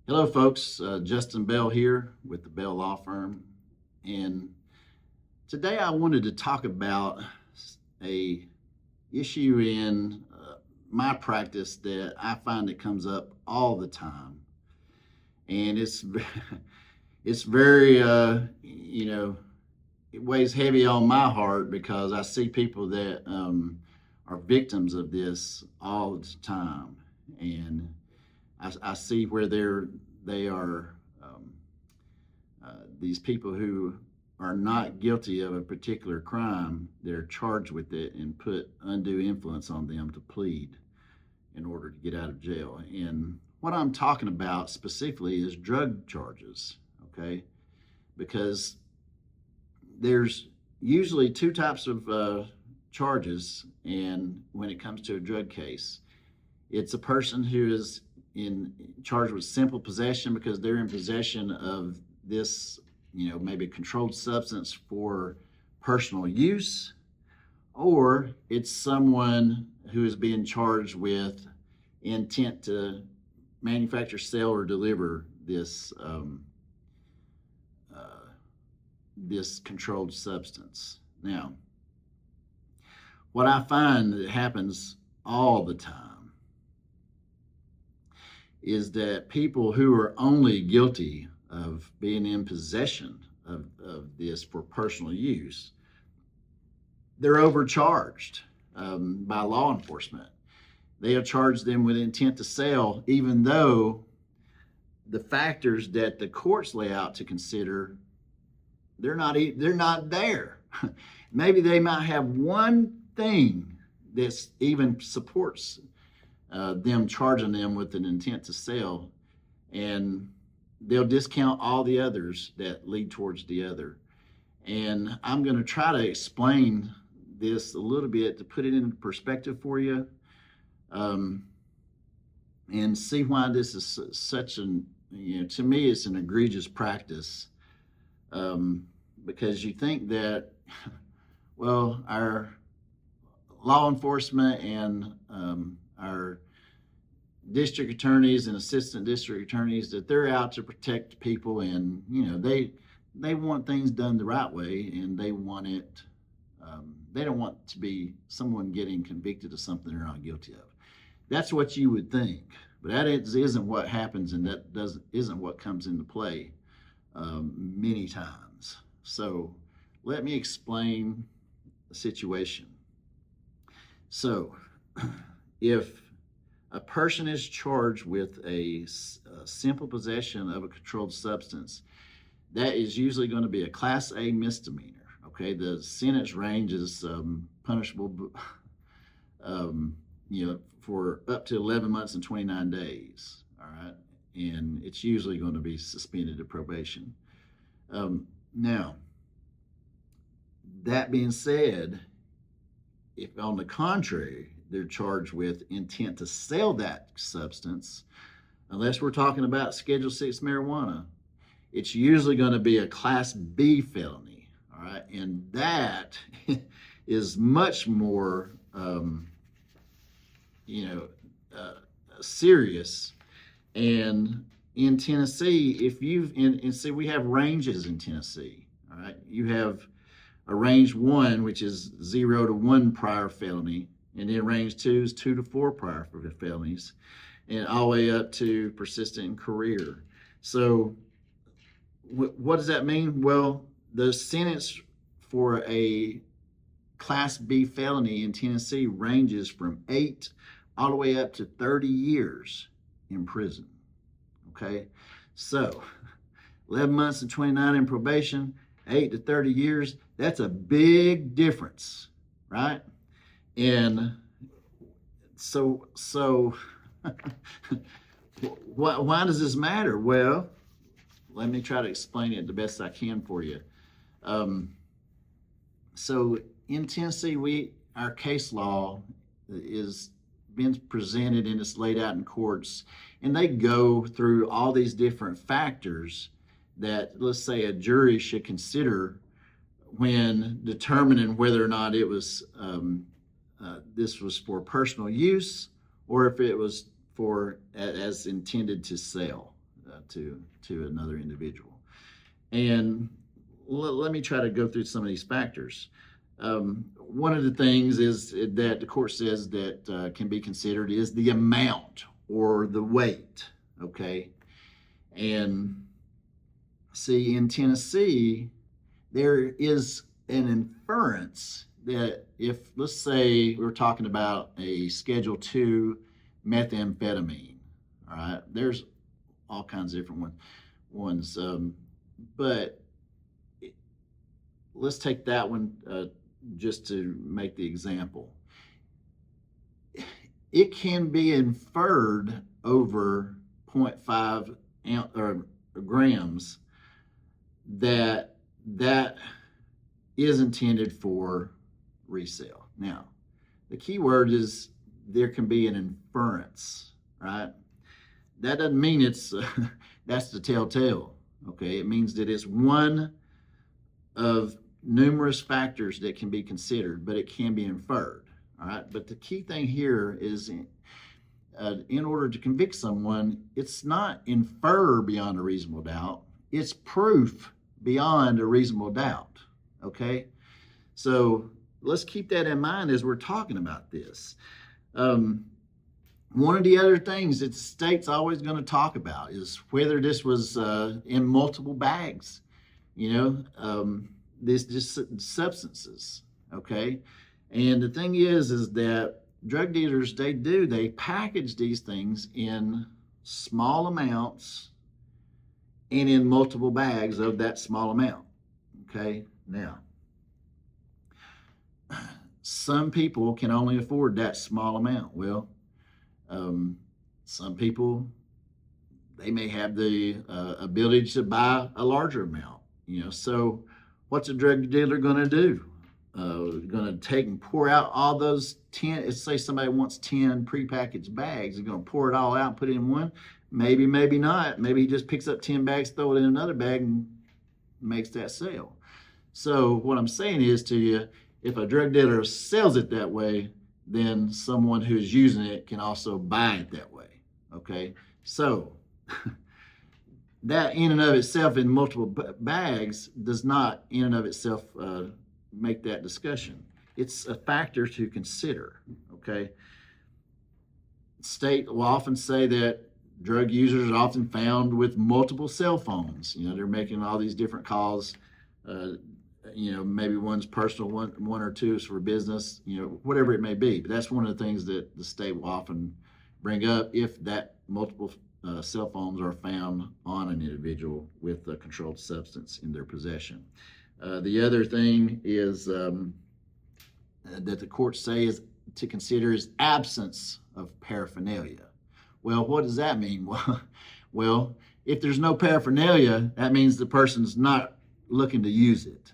Hello, folks. Justin Bell here with the Bell Law Firm. And today I wanted to talk about a issue in my practice that I find that comes up all the time. And it's very, it weighs heavy on my heart because I see people that are victims of this all the time. And I see where they are these people who are not guilty of a particular crime. They're charged with it and put undue influence on them to plead in order to get out of jail. And what I'm talking about specifically is drug charges, okay? Because there's usually two types of charges, and when it comes to a drug case, it's a person who is in charged with simple possession because they're in possession of this, maybe a controlled substance for personal use, or it's someone who is being charged with intent to manufacture, sell, or deliver this controlled substance. Now, what I find that happens all the time is that people who are only guilty of being in possession of this for personal use, they're overcharged by law enforcement. They have charged them with intent to sell, even though the factors that the courts lay out to consider, they're not there. Maybe they might have one thing that even supports them charging them with an intent to sell, and they'll discount all the others that lead towards the other. And I'm going to try to explain this a little bit to put it in perspective for you, and see why this is such an, to me, it's an egregious practice. Because you think that, well, our law enforcement and our district attorneys and assistant district attorneys, that they're out to protect people, and they want things done the right way, and they want it. They don't want to be someone getting convicted of something they're not guilty of. That's what you would think, but that isn't what happens, and that isn't what comes into play many times. So let me explain the situation. So if a person is charged with a simple possession of a controlled substance, that is usually going to be a Class A misdemeanor. Okay, the sentence range is punishable, for up to 11 months and 29 days. All right, and it's usually going to be suspended to probation. Now, that being said, if on the contrary, they're charged with intent to sell that substance, unless we're talking about Schedule 6 marijuana, it's usually going to be a Class B felony. All right, and that is much more, serious. And in Tennessee, if you've and see, we have ranges in Tennessee. All right, you have a range 1, which is 0 to 1 prior felony, and then range 2 is 2 to 4 prior felonies, and all the way up to persistent career. So what does that mean? Well, the sentence for a Class B felony in Tennessee ranges from 8 all the way up to 30 years in prison. Okay, so 11 months and 29 in probation, 8 to 30 years, that's a big difference, right? And so why does this matter? Well, let me try to explain it the best I can for you. So in Tennessee, our case law is been presented and it's laid out in courts, and they go through all these different factors that, let's say, a jury should consider when determining whether or not it was this was for personal use, or if it was for as intended to sell to another individual. And let me try to go through some of these factors. One of the things is that the court says that can be considered is the amount or the weight. Okay, and see, in Tennessee, there is an inference that if, let's say, we're talking about a Schedule II methamphetamine, all right, there's all kinds of different ones, but let's take that one just to make the example. It can be inferred over 0.5 grams that is intended for resale. Now, the key word is there can be an inference, right? That doesn't mean it's that's the telltale. Okay, it means that it's one of numerous factors that can be considered, but it can be inferred. All right, but the key thing here is in order to convict someone, it's not infer beyond a reasonable doubt, it's proof beyond a reasonable doubt. Okay, so let's keep that in mind as we're talking about this. One of the other things that the state's always going to talk about is whether this was in multiple bags, this just substances. Okay, and the thing is that drug dealers, they package these things in small amounts and in multiple bags of that small amount. Okay, now some people can only afford that small amount. Well, some people, they may have the ability to buy a larger amount. So what's a drug dealer going to do? Going to take and pour out all those 10, let's say somebody wants 10 prepackaged bags, they're going to pour it all out and put it in one? Maybe, maybe not. Maybe he just picks up 10 bags, throw it in another bag, and makes that sale. So what I'm saying is to you, if a drug dealer sells it that way, then someone who's using it can also buy it that way. Okay, so that in and of itself in multiple bags does not in and of itself make that discussion. It's a factor to consider. Okay, state will often say that drug users are often found with multiple cell phones. They're making all these different calls. Maybe one's personal, one or two is for business, whatever it may be. But that's one of the things that the state will often bring up if that multiple cell phones are found on an individual with a controlled substance in their possession. The other thing is that the courts say is to consider is absence of paraphernalia. Well, what does that mean? Well, if there's no paraphernalia, that means the person's not looking to use it.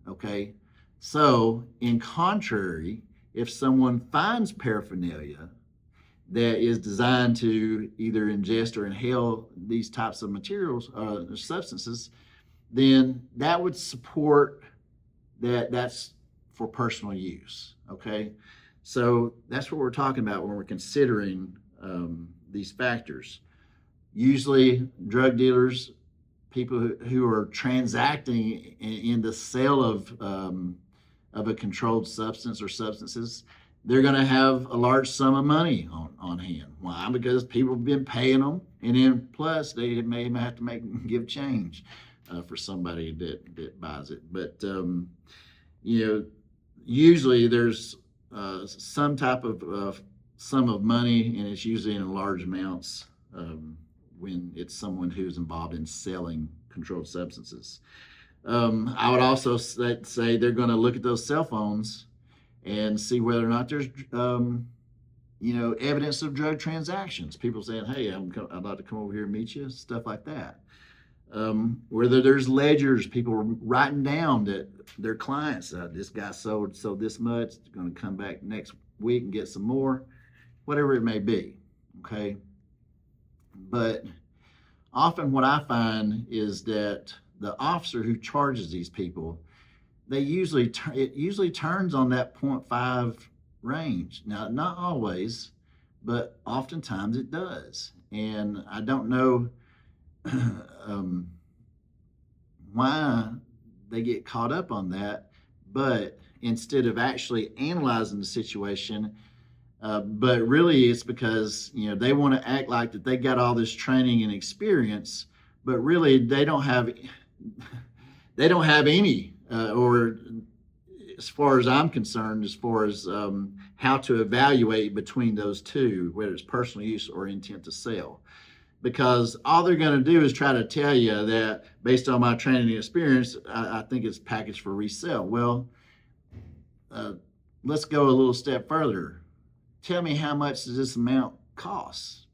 Okay, so in contrary, if someone finds paraphernalia that is designed to either ingest or inhale these types of materials or substances, then that would support that's for personal use. Okay, so that's what we're talking about when we're considering these factors. Usually, drug dealers, people who are transacting in the sale of a controlled substance or substances, they're going to have a large sum of money on hand. Why? Because people have been paying them, and then plus they may have to give change for somebody that buys it. But usually there's some type of sum of money, and it's usually in large amounts when it's someone who's involved in selling controlled substances. I would also say they're going to look at those cell phones and see whether or not there's evidence of drug transactions. People saying, hey, I'd like to come over here and meet you, stuff like that. Whether there's ledgers, people writing down that their clients, this guy sold this much, going to come back next week and get some more, whatever it may be. Okay. But often what I find is that the officer who charges these people, it usually turns on that 0.5 range. Now, not always, but oftentimes it does. And I don't know um, why they get caught up on that, but instead of actually analyzing the situation, but really it's because they want to act like that they got all this training and experience, but really they don't have any, or as far as I'm concerned, as far as how to evaluate between those two, whether it's personal use or intent to sell. Because all they're going to do is try to tell you that based on my training and experience, I think it's packaged for resale. Well, let's go a little step further. Tell me, how much does this amount cost?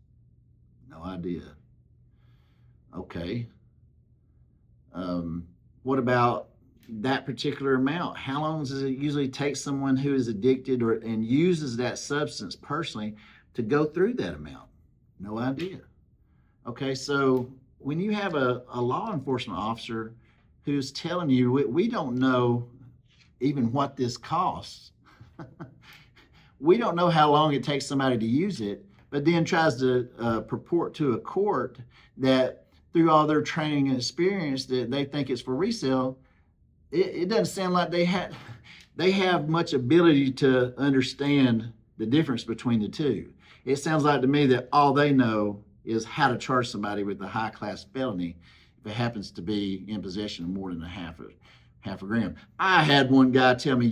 No idea. Okay. What about that particular amount? How long does it usually take someone who is addicted and uses that substance personally to go through that amount? No idea. Okay, so when you have a law enforcement officer who's telling you, we don't know even what this costs. We don't know how long it takes somebody to use it, but then tries to purport to a court that through all their training and experience that they think it's for resale. It doesn't sound like they have much ability to understand the difference between the two. It sounds like to me that all they know is how to charge somebody with a high class felony if it happens to be in possession of more than half a gram. I had one guy tell me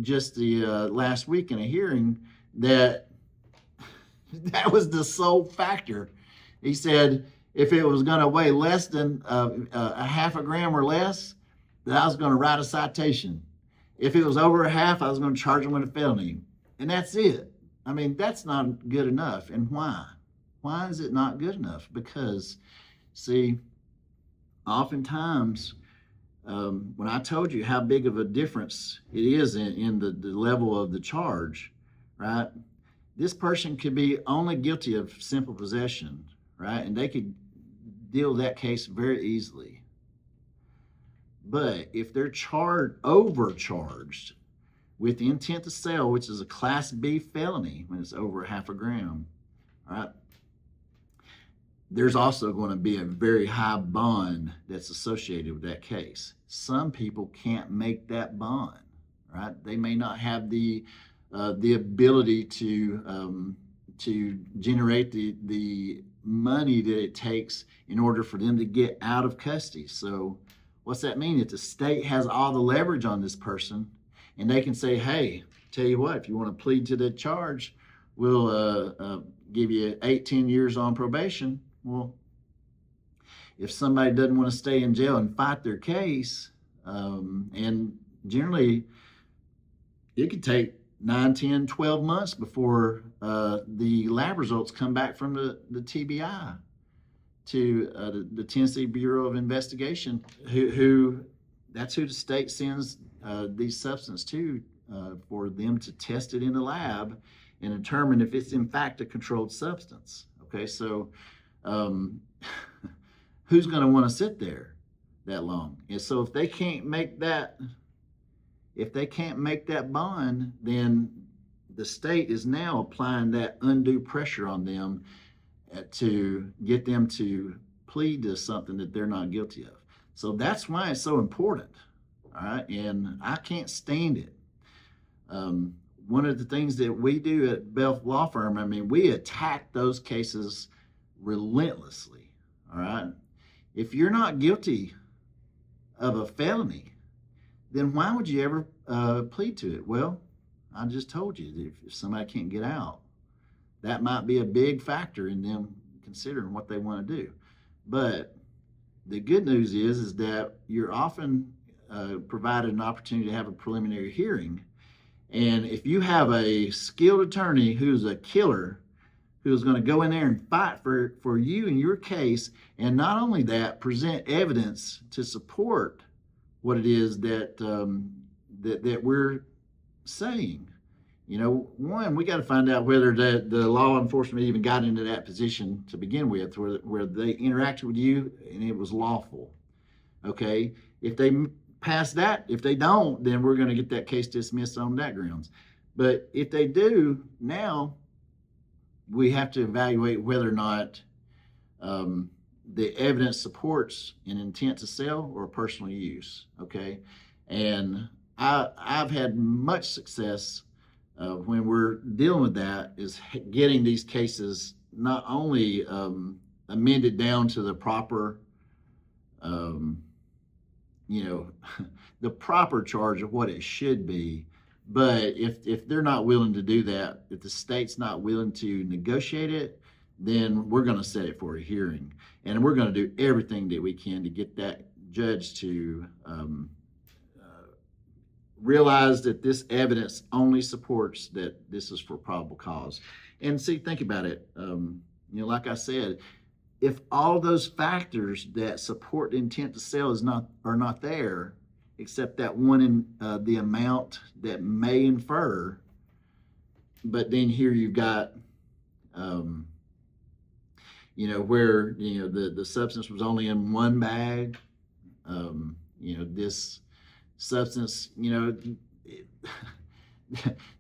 just the last week in a hearing that was the sole factor. He said if it was going to weigh less than a half a gram or less, that I was going to write a citation. If it was over a half, I was going to charge him with a felony. And that's it. I mean, that's not good enough. And why? Why is it not good enough? Because, see, oftentimes, when I told you how big of a difference it is in the level of the charge, right? This person could be only guilty of simple possession, right? And they could deal that case very easily. But if they're overcharged with the intent to sell, which is a Class B felony when it's over a half a gram, right? There's also going to be a very high bond that's associated with that case. Some people can't make that bond, right? They may not have the ability to generate the money that it takes in order for them to get out of custody. So what's that mean? If the state has all the leverage on this person and they can say, hey, tell you what, if you want to plead to the charge, we'll give you 8-10 years on probation. Well, if somebody doesn't want to stay in jail and fight their case, and generally it could take 9, 10, 12 months before the lab results come back from the TBI to the Tennessee Bureau of Investigation, who that's who the state sends these substances to for them to test it in the lab and determine if it's in fact a controlled substance. Okay, so who's going to want to sit there that long? And so if they can't make that bond, then the state is now applying that undue pressure on them to get them to plead to something that they're not guilty of. So that's why it's so important. All right, and I can't stand it. One of the things that we do at Belf Law Firm, I mean, we attack those cases relentlessly. All right, if you're not guilty of a felony, then why would you ever plead to it? Well, I just told you, if somebody can't get out, that might be a big factor in them considering what they want to do. But the good news is that you're often provided an opportunity to have a preliminary hearing. And if you have a skilled attorney who's a killer, who's going to go in there and fight for you and your case, and not only that, present evidence to support what it is that that we're saying. You know, one, we got to find out whether the law enforcement even got into that position to begin with, where they interacted with you and it was lawful. Okay, if they pass that, if they don't, then we're going to get that case dismissed on that grounds. But if they do, now we have to evaluate whether or not the evidence supports an intent to sell or personal use. Okay, and I've had much success when we're dealing with that, is getting these cases not only amended down to the proper, um, you know, the proper charge of what it should be. But if they're not willing to do that, if the state's not willing to negotiate it, then we're going to set it for a hearing, and we're going to do everything that we can to get that judge to realize that this evidence only supports that this is for probable cause. And see, think about it. Like I said, if all those factors that support the intent to sell are not there, except that one in the amount that may infer, but then here you've got, where the substance was only in one bag. This substance,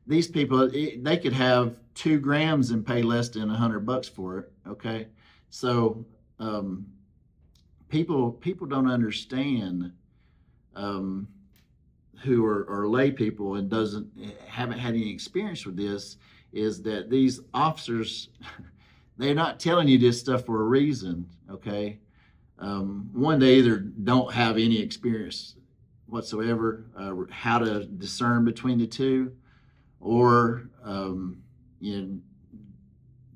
these people, they could have 2 grams and pay less than $100 for it. Okay, so people don't understand, who are lay people and haven't had any experience with this, is that these officers, they're not telling you this stuff for a reason. Okay, one, they either don't have any experience whatsoever, how to discern between the two, or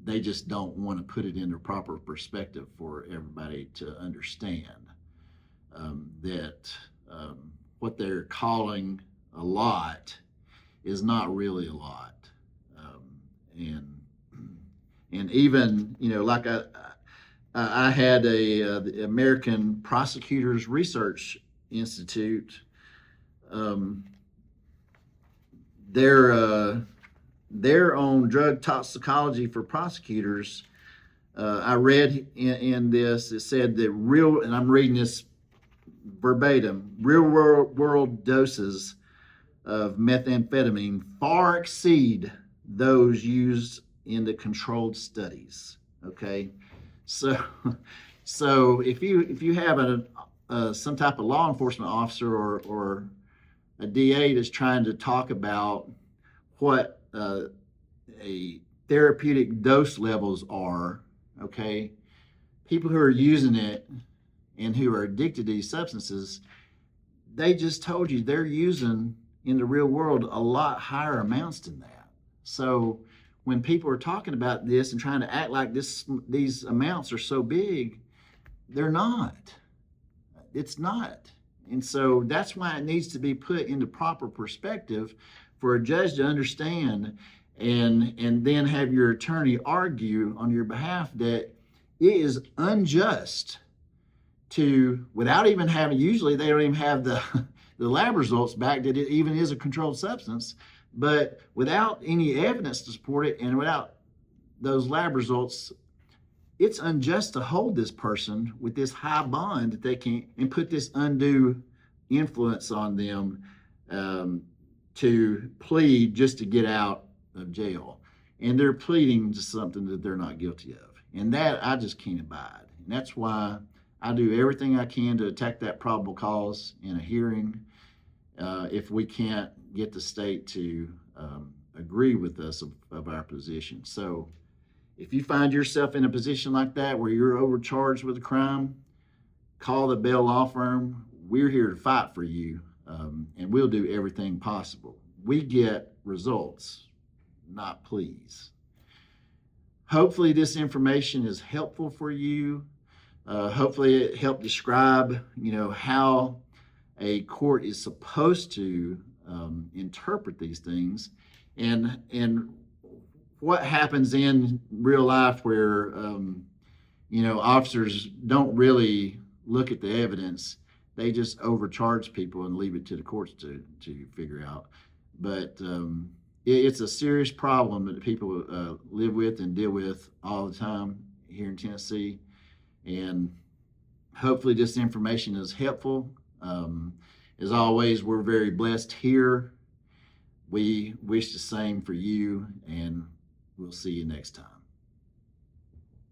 they just don't want to put it into proper perspective for everybody to understand that what they're calling a lot is not really a lot. And even, like I had the American Prosecutors Research Institute, their own drug toxicology for prosecutors. I read in this, it said that and I'm reading this verbatim, real world doses of methamphetamine far exceed those used in the controlled studies. Okay, so if you have some type of law enforcement officer or a DA that's trying to talk about what a therapeutic dose levels are, okay, people who are using it and who are addicted to these substances, they just told you they're using in the real world a lot higher amounts than that. So when people are talking about this and trying to act like these amounts are so big, they're not. It's not. And so that's why it needs to be put into proper perspective for a judge to understand, and then have your attorney argue on your behalf that it is unjust to, without even having, usually they don't even have the lab results back that it even is a controlled substance, but without any evidence to support it and without those lab results, it's unjust to hold this person with this high bond that they can, and put this undue influence on them to plead just to get out of jail. And they're pleading to something that they're not guilty of. And that I just can't abide. And that's why I do everything I can to attack that probable cause in a hearing if we can't get the state to agree with us of our position. So if you find yourself in a position like that where you're overcharged with a crime, call the Bell Law Firm. We're here to fight for you, and we'll do everything possible. We get results, not pleas. Hopefully this information is helpful for you. Hopefully it helped describe, how a court is supposed to interpret these things, and what happens in real life where, officers don't really look at the evidence. They just overcharge people and leave it to the courts to figure out. But it's a serious problem that people live with and deal with all the time here in Tennessee. And hopefully this information is helpful. As always, we're very blessed here. We wish the same for you, and we'll see you next time.